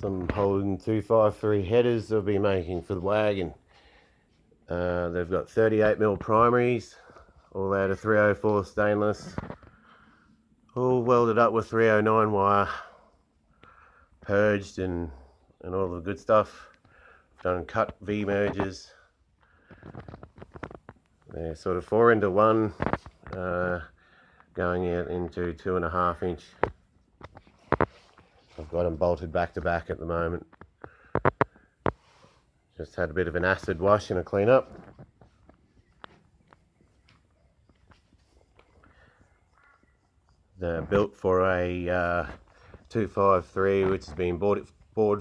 some Holden 253 headers they'll be making for the wagon. They've got 38mm primaries, all out of 304 stainless, all welded up with 309 wire, purged and all the good stuff. Done cut V merges. They're sort of 4 into 1, going out into 2.5 inch. I've got them bolted back to back at the moment. Just had a bit of an acid wash and a clean up. They're built for a 253, which has been bored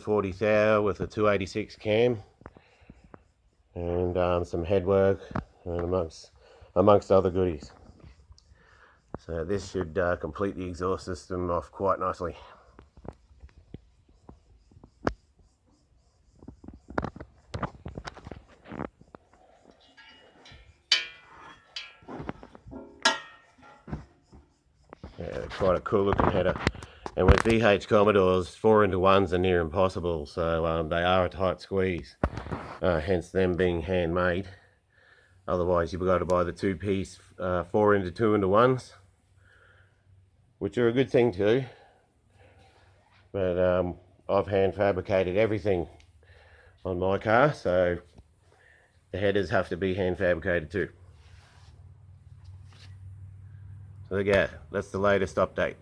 40 thou with a 286 cam, and some headwork and amongst other goodies. So this should complete the exhaust system off quite nicely. Yeah, quite a cool looking header. And with VH Commodores, 4 into 1s are near impossible, so they are a tight squeeze, hence them being handmade. Otherwise you've got to buy the 2-piece 4 into 2 into 1s, which are a good thing too. But I've hand fabricated everything on my car, so the headers have to be hand fabricated too. So there you go, that's the latest update.